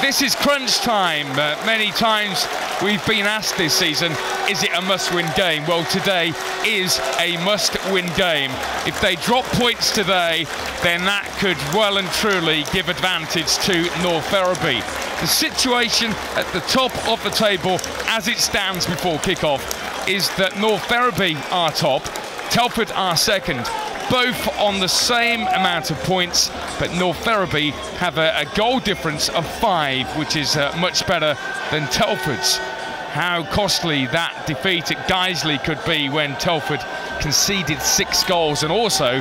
this is crunch time. Many times we've been asked this season, is it a must-win game? Well, today is a must-win game. If they drop points today, then that could well and truly give advantage to North Ferriby. The situation at the top of the table as it stands before kick-off is that North Ferriby are top, Telford are second, both on the same amount of points, but North Ferriby have a goal difference of 5, which is much better than Telford's. How costly that defeat at Guiseley could be when Telford conceded 6 goals, and also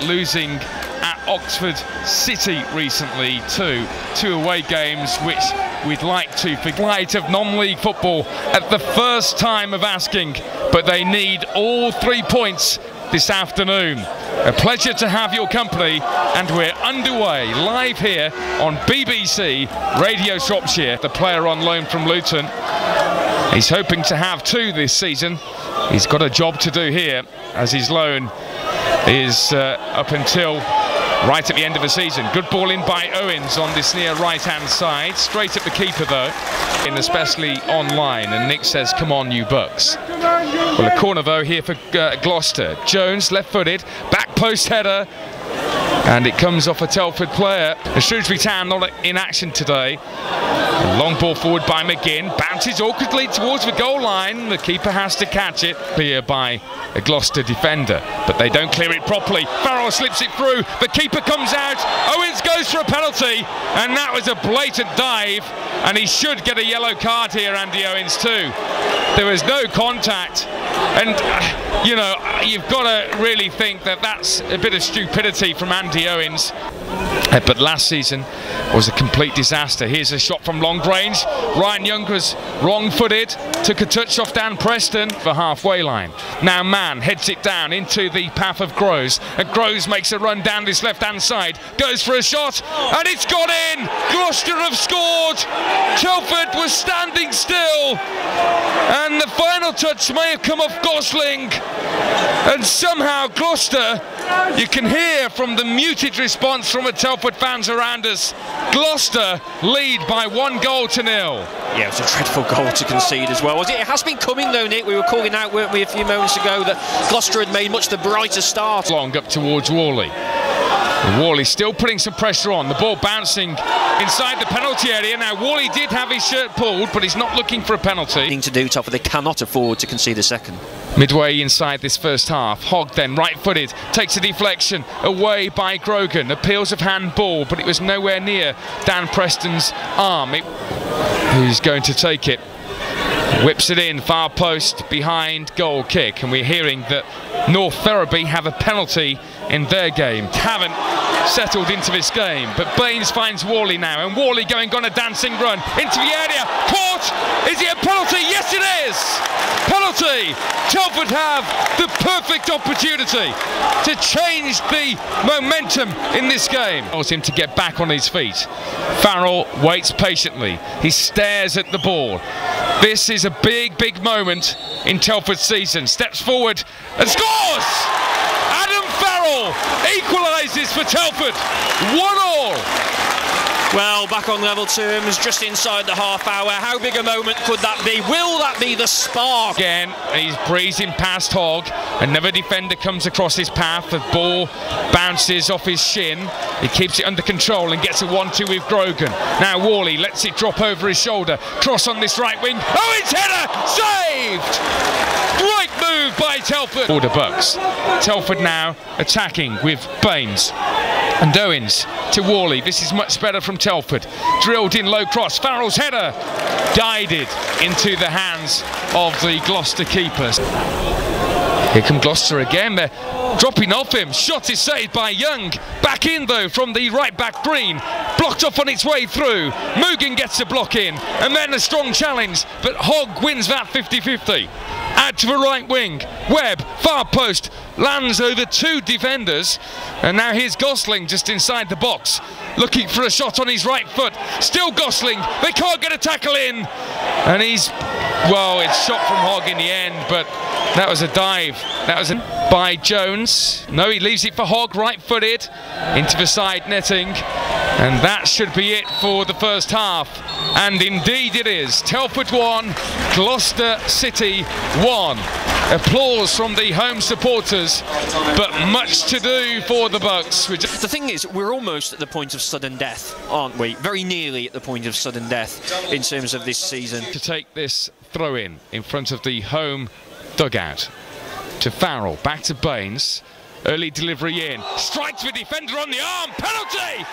losing at Oxford City recently too. 2 away games which we'd like to forget of non-league football at the first time of asking, but they need all 3 points this afternoon. A pleasure to have your company, and we're underway live here on BBC Radio Shropshire. The player on loan from Luton, he's hoping to have 2 this season. He's got a job to do here as his loan is up until right at the end of the season. Good ball in by Owens on this near right-hand side. Straight at the keeper though, and especially online. And Nick says, come on, you Bucks. Well, a corner though here for Gloucester. Jones, left-footed, back post header. And it comes off a Telford player. And Shrewsbury Town not in action today. A long ball forward by McGinn. Bounces awkwardly towards the goal line. The keeper has to catch it. Here by a Gloucester defender. But they don't clear it properly. Farrell slips it through. The keeper comes out. Owens goes for a penalty. And that was a blatant dive. And he should get a yellow card here, Andy Owens, too. There was no contact. And, you know, you've got to really think that that's a bit of stupidity from Andy Owens. But last season was a complete disaster. Here's a shot from long range. Ryan Young was wrong-footed, took a touch off Dan Preston for halfway line. Now Mann heads it down into the path of Groves, and Groves makes a run down this left-hand side, goes for a shot, and it's gone in! Gloucester have scored! Telford was standing still, and the final touch may have come off Gosling, and somehow Gloucester, you can hear from the muted response from the Telford fans around us, Gloucester lead by 1-0. Yeah, it was a dreadful goal to concede as well. It has been coming though, Nick. We were calling out, weren't we, a few moments ago that Gloucester had made much the brighter start. Long up towards Worley. Worley still putting some pressure on. The ball bouncing inside the penalty area. Now Worley did have his shirt pulled, but he's not looking for a penalty. Thing to do, Telford. They cannot afford to concede a second. Midway inside this first half, Hogg then right-footed, takes a deflection away by Grogan. Appeals of handball, but it was nowhere near Dan Preston's arm. Who's going to take it? Whips it in, far post, behind goal kick, and we're hearing that North Ferriby have a penalty in their game. Haven't settled into this game, but Baines finds Worley now, and Worley going on a dancing run into the area. Caught! Is it a penalty? Yes, it is! Penalty! Telford have the perfect opportunity to change the momentum in this game. Allows him to get back on his feet. Farrell waits patiently. He stares at the ball. This is a big, big moment in Telford's season. Steps forward and scores! Adam Farrell equalises for Telford. 1-1. Well, back on level terms, just inside the half hour. How big a moment could that be? Will that be the spark? Again, he's breezing past Hogg. Another defender comes across his path. The ball bounces off his shin. He keeps it under control and gets a 1-2 with Grogan. Now Worley lets it drop over his shoulder. Cross on this right wing. Oh, it's header! Saved! Great move by Telford. Order Bucks. Telford now attacking with Baines. And Owens to Worley. This is much better from Telford. Drilled in low cross. Farrell's header guided into the hands of the Gloucester keepers. Here come Gloucester again. They're dropping off him. Shot is saved by Young. Back in though from the right back Green. Blocked off on its way through. Mugen gets a block in. And then a strong challenge. But Hogg wins that 50-50. Out to the right wing. Webb, far post, lands over 2 defenders. And now here's Gosling just inside the box, looking for a shot on his right foot. Still Gosling. They can't get a tackle in. And he's, well, it's shot from Hogg in the end, but that was a dive. That was by Jones. No, he leaves it for Hogg, right-footed, into the side netting. And that should be it for the first half. And indeed it is. Telford 1, Gloucester City 1. Applause from the home supporters, but much to do for the Bucks. The thing is, we're almost at the point of sudden death, aren't we? Very nearly at the point of sudden death in terms of this season. To take this throw-in front of the home dugout. To Farrell, back to Baines. Early delivery in, strikes the defender on the arm, penalty!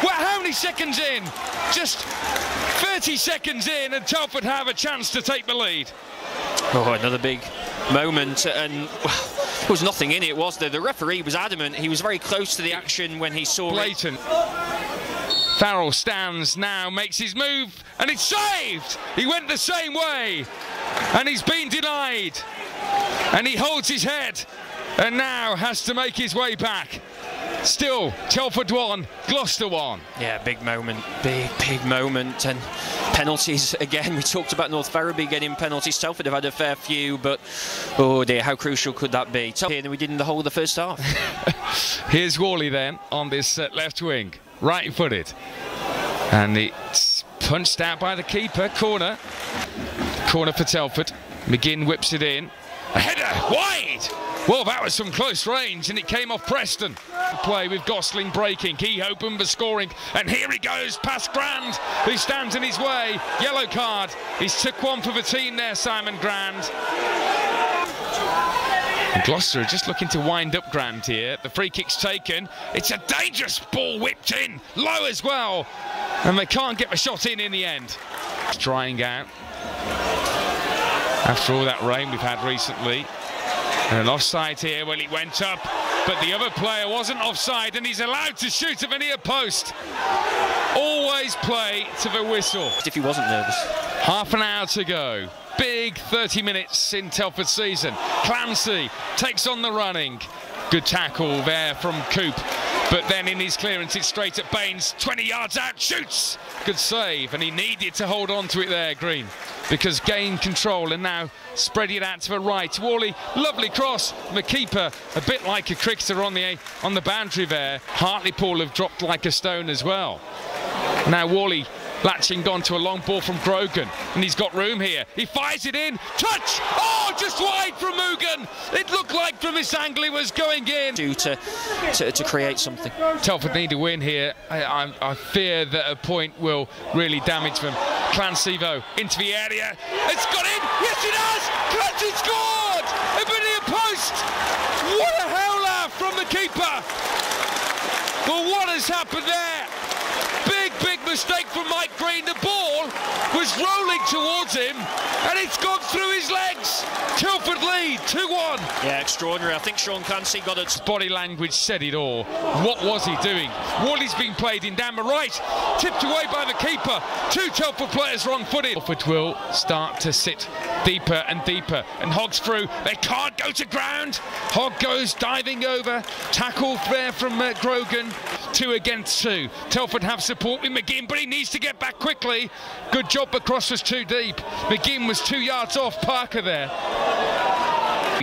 Well, how many seconds in? Just 30 seconds in and Telford have a chance to take the lead. Oh, another big moment, and there was nothing in it, was there? The referee was adamant. He was very close to the action when he saw blatant. Farrell stands now, makes his move, and it's saved! He went the same way, and he's been denied. And he holds his head, and now has to make his way back. Still, Telford 1, Gloucester 1. Yeah, big moment, big moment. And penalties again. We talked about North Ferriby getting penalties. Telford have had a fair few, but oh dear, how crucial could that be? Here than we did in the whole of the first half. Here's Worley then on this left wing, right-footed. And it's punched out by the keeper, corner. Corner for Telford. McGinn whips it in. A header, wide! Well, that was some close range, and it came off Preston. Play with Gosling breaking, key open for scoring, and here he goes past Grand, who stands in his way. Yellow card. He's took one for the team there, Simon Grand. And Gloucester are just looking to wind up Grand here. The free kick's taken. It's a dangerous ball whipped in, low as well, and they can't get the shot in the end. It's drying out after all that rain we've had recently. And an offside here. Well, he went up, but the other player wasn't offside, and he's allowed to shoot at the near post. Always play to the whistle. If he wasn't nervous. Half an hour to go. Big 30 minutes in Telford's season. Clancy takes on the running. Good tackle there from Coop. But then in his clearance, it's straight at Baines. 20 yards out, shoots! Good save, and he needed to hold on to it there, Green, because gained control and now spread it out to the right. Worley, lovely cross. The keeper, a bit like a cricketer on the boundary there. Hartlepool have dropped like a stone as well. Now Worley latching on to a long ball from Grogan, and he's got room here. He fires it in, touch! Oh, just wide from Mugan. It looked like from this angle he was going in. To create something. Telford need a win here. I fear that a point will really damage them. Clancy though, into the area. It's got in! Yes, it has! Clancy scored! A bit near post! What a howler from the keeper! Well, what has happened there? Big mistake from Mike Green. The ball was rolling towards him and it's gone through his legs. Telford lead 2-1. Yeah, extraordinary. I think Sean Clancy got it. Body language said it all. What was he doing? Worley's been played in down the right, tipped away by the keeper. Two Telford players wrong-footed. Telford will start to sit deeper and deeper, and Hogg's through. They can't go to ground. Hogg goes diving over. Tackle there from Grogan. 2 against 2. Telford have support with McGinn, but he needs to get back quickly. Good job, the cross was too deep. McGinn was 2 yards off Parker there.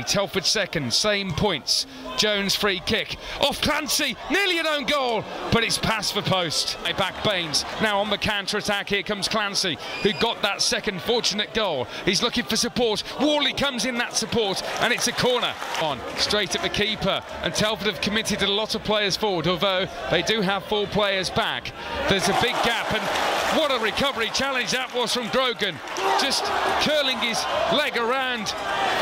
Telford second, same points. Jones free kick off Clancy, nearly an own goal, but it's past the post. Back Baines, now on the counter-attack. Here comes Clancy, who got that second fortunate goal. He's looking for support. Worley comes in that support, and it's a corner. On, straight at the keeper, and Telford have committed a lot of players forward, although they do have 4 players back. There's a big gap, and what a recovery challenge that was from Grogan. Just curling his leg around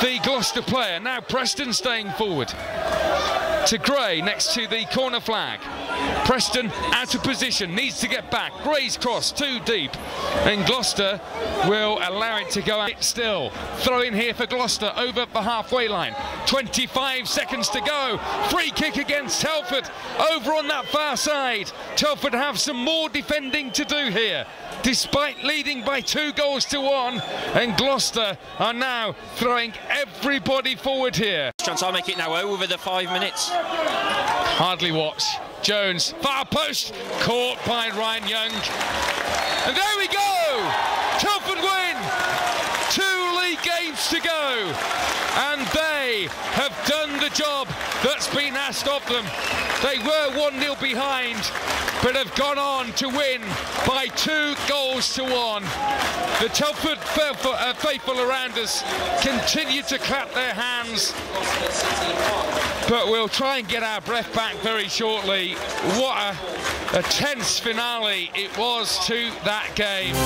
the Gloucester player. Now Preston staying forward to Gray next to the corner flag. Preston out of position, needs to get back. Gray's cross too deep, and Gloucester will allow it to go out still. Throw in here for Gloucester over the halfway line. 25 seconds to go. Free kick against Telford over on that far side. Telford have some more defending to do here, despite leading by 2-1, and Gloucester are now throwing everybody forward here. Chance I'll make it now over the 5 minutes. Hardly watch. Jones, far post, caught by Ryan Young. And there we go! Telford win! 2 league games to go, and they have done the job that's been asked of them. They were 1-0 behind, but have gone on to win by 2 goals to 1. The Telford faithful around us continue to clap their hands, but we'll try and get our breath back very shortly. What a tense finale it was to that game.